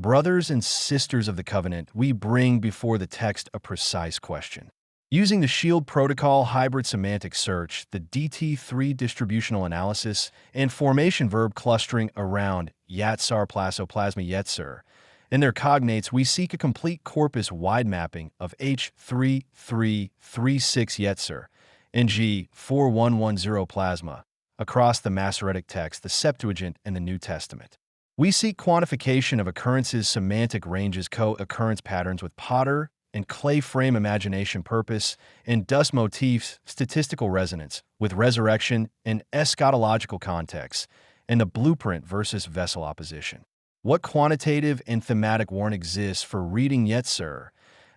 Brothers and sisters of the covenant, we bring before the text a precise question. Using the SHIELD protocol hybrid semantic search, the DT3 distributional analysis, and formation-verb clustering around yatsar, plasso, plasma, yetser, and their cognates, we seek a complete corpus-wide mapping of H3336 yetser and G4110 plasma across the Masoretic Text, the Septuagint, and the New Testament. We seek quantification of occurrences, semantic ranges, co-occurrence patterns with Potter and clay frame imagination purpose, and dust motifs, statistical resonance with resurrection and eschatological context, and the blueprint versus vessel opposition. What quantitative and thematic warrant exists for reading yetser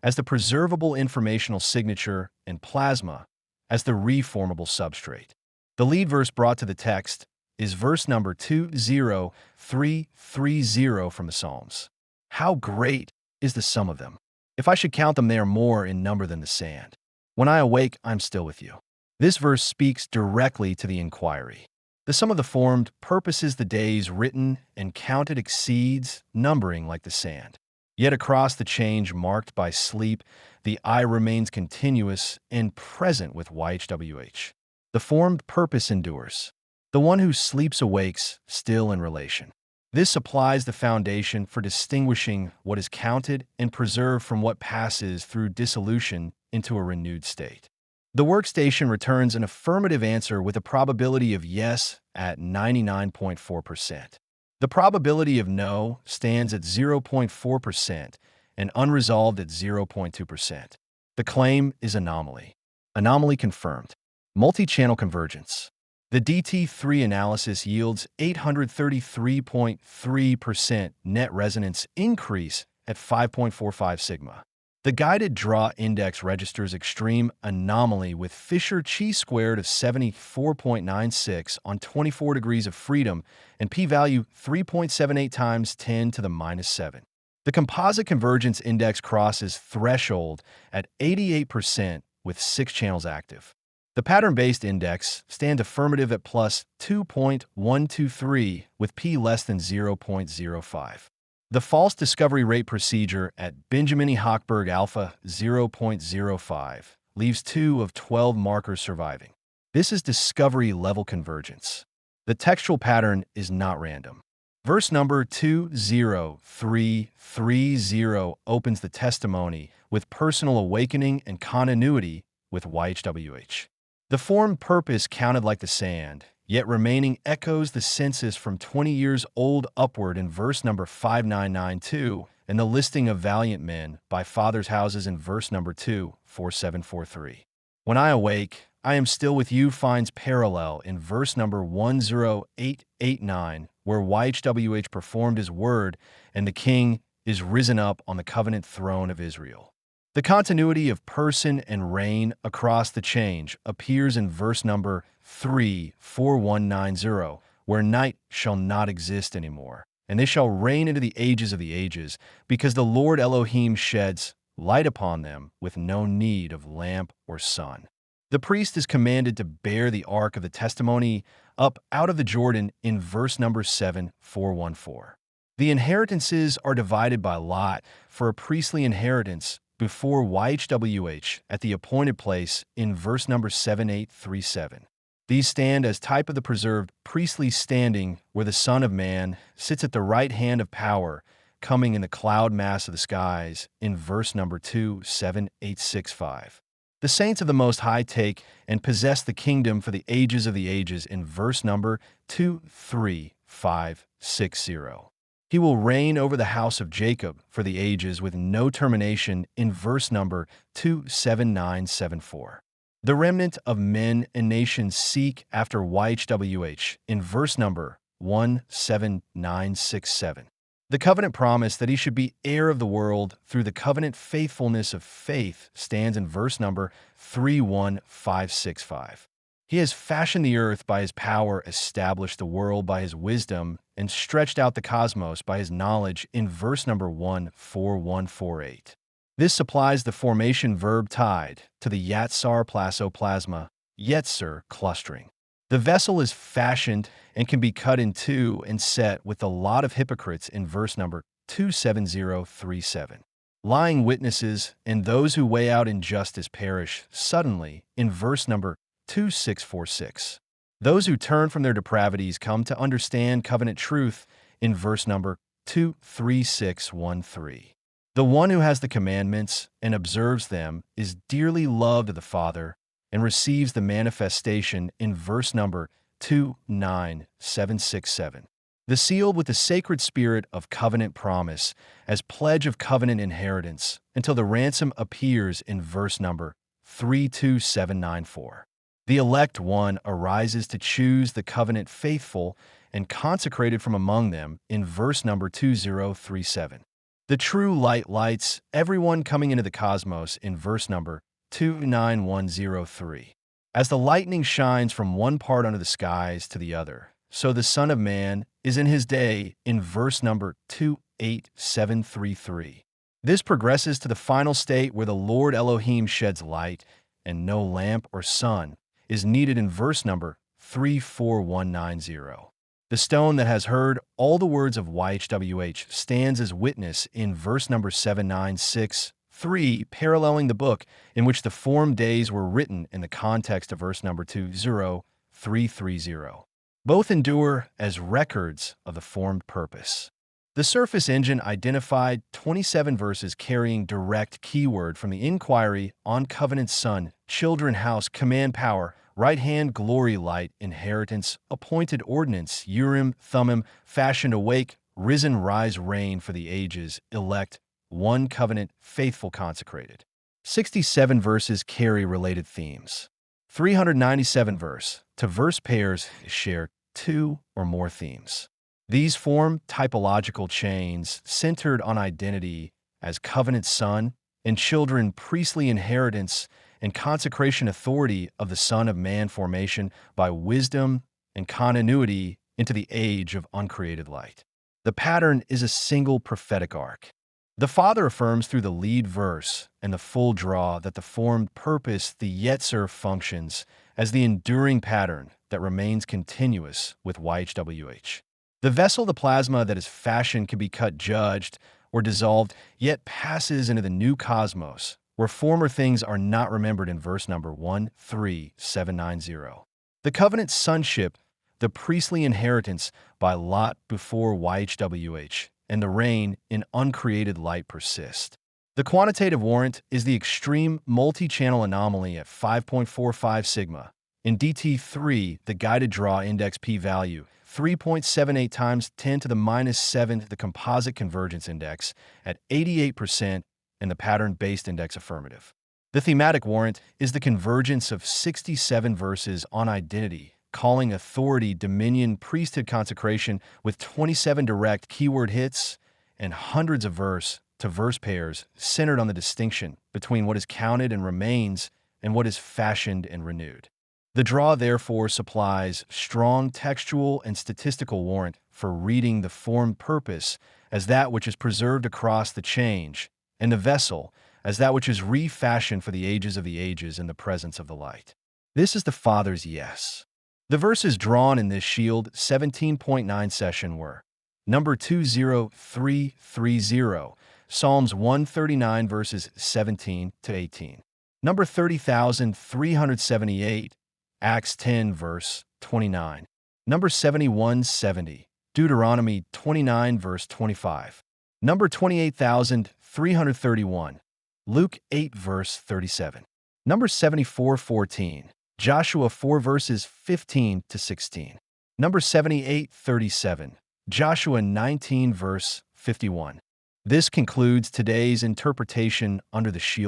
as the preservable informational signature and plasma as the re-formable substrate? The lead verse brought to the text is verse number 20330 from the Psalms. How great is the sum of them! If I should count them, they are more in number than the sand. When I awake, I'm still with you. This verse speaks directly to the inquiry. The sum of the formed purposes the days written and counted exceeds numbering like the sand. Yet across the change marked by sleep, the I remains continuous and present with YHWH. The formed purpose endures. The one who sleeps awakes, still in relation. This supplies the foundation for distinguishing what is counted and preserved from what passes through dissolution into a renewed state. The workstation returns an affirmative answer with a probability of yes at 99.4%. The probability of no stands at 0.4% and unresolved at 0.2%. The claim is anomaly. Anomaly confirmed. Multi-channel convergence. The DT3 analysis yields 833.3% net resonance increase at 5.45 sigma. The guided draw index registers extreme anomaly with Fisher chi-squared of 74.96 on 24 degrees of freedom and p-value 3.78 times 10 to the minus 7. The composite convergence index crosses threshold at 88% with 6 channels active. The pattern-based index stands affirmative at plus 2.123 with p less than 0.05. The false discovery rate procedure at Benjamin Hochberg alpha 0.05 leaves 2 of 12 markers surviving. This is discovery level convergence. The textual pattern is not random. Verse number 20330 opens the testimony with personal awakening and continuity with YHWH. The formed purpose counted like the sand, yet remaining echoes the census from 20 years old upward in verse number 5992, and the listing of valiant men by fathers' houses in verse number 24743. When I awake, I am still with you finds parallel in verse number 10889, where YHWH performed his word and the king is risen up on the covenant throne of Israel. The continuity of person and reign across the change appears in verse number 34190, where night shall not exist anymore, and they shall reign into the ages of the ages, because the Lord Elohim sheds light upon them with no need of lamp or sun. The priest is commanded to bear the ark of the testimony up out of the Jordan in verse number 7414. The inheritances are divided by lot for a priestly inheritance before YHWH at the appointed place in verse number 7837. These stand as type of the preserved priestly standing where the Son of Man sits at the right hand of power, coming in the cloud mass of the skies in verse number 27865. The saints of the Most High take and possess the kingdom for the ages of the ages in verse number 23560. He will reign over the house of Jacob for the ages with no termination in verse number 27974. The remnant of men and nations seek after YHWH in verse number 17967. The covenant promise that he should be heir of the world through the covenant faithfulness of faith stands in verse number 31565. He has fashioned the earth by his power, established the world by his wisdom, and stretched out the cosmos by his knowledge in verse number 14148. This supplies the formation-verb tied to the yatsar, plasso, plasma, yetser clustering. The vessel is fashioned and can be cut in two and set with the lot of hypocrites in verse number 27037. Lying witnesses and those who weigh out injustice perish suddenly in verse number 2646. Those who turn from their depravities come to understand covenant truth in verse number 23613. The one who has the commandments and observes them is dearly loved of the Father and receives the manifestation in verse number 29767. The sealed with the sacred spirit of covenant promise as pledge of covenant inheritance until the ransom appears in verse number 32794. The elect one arises to choose the covenant faithful and consecrated from among them in verse number 2037. The true light lights everyone coming into the cosmos in verse number 29103. As the lightning shines from one part under the skies to the other, so the Son of Man is in his day in verse number 28733. This progresses to the final state where the Lord Elohim sheds light, and no lamp or sun is needed in verse number 34190. The stone that has heard all the words of YHWH stands as witness in verse number 7963, paralleling the book in which the formed days were written in the context of verse number 20330. Both endure as records of the formed purpose. The Surface Engine identified 27 verses carrying direct keyword from the inquiry on covenant son, children house, command power, right hand glory light, inheritance, appointed ordinance, Urim, Thummim, fashioned awake, risen rise reign for the ages, elect, one covenant, faithful consecrated. 67 verses carry related themes. 397 verse to verse pairs share two or more themes. These form typological chains centered on identity as covenant son and children, priestly inheritance and consecration authority of the Son of Man, formation by wisdom and continuity into the age of uncreated light. The pattern is a single prophetic arc. The Father affirms through the lead verse and the full draw that the formed purpose, the yetser, functions as the enduring pattern that remains continuous with YHWH. The vessel, the plasma that is fashioned, can be cut, judged, or dissolved, yet passes into the new cosmos, where former things are not remembered in verse number 13790. The covenant sonship, the priestly inheritance by lot before YHWH, and the reign in uncreated light persist. The quantitative warrant is the extreme multi-channel anomaly at 5.45 sigma. In DT3, the guided draw index p-value, 3.78 times 10 to the minus 7, the composite convergence index at 88%, and the pattern-based index affirmative. The thematic warrant is the convergence of 67 verses on identity, calling authority, dominion, priesthood, consecration with 27 direct keyword hits and hundreds of verse-to-verse pairs centered on the distinction between what is counted and remains and what is fashioned and renewed. The draw, therefore, supplies strong textual and statistical warrant for reading the formed purpose as that which is preserved across the change, and the vessel as that which is refashioned for the ages of the ages in the presence of the light. This is the Father's yes. The verses drawn in this Shield 17.9 session were number 20330, Psalms 139 verses 17 to 18. Number 30,378, Acts 10 verse 29. Number 7170, Deuteronomy 29 verse 25. Number 28,331, Luke 8 verse 37. Number 7414, Joshua 4 verses 15 to 16. Number 7837, Joshua 19 verse 51. This concludes today's interpretation under the Shield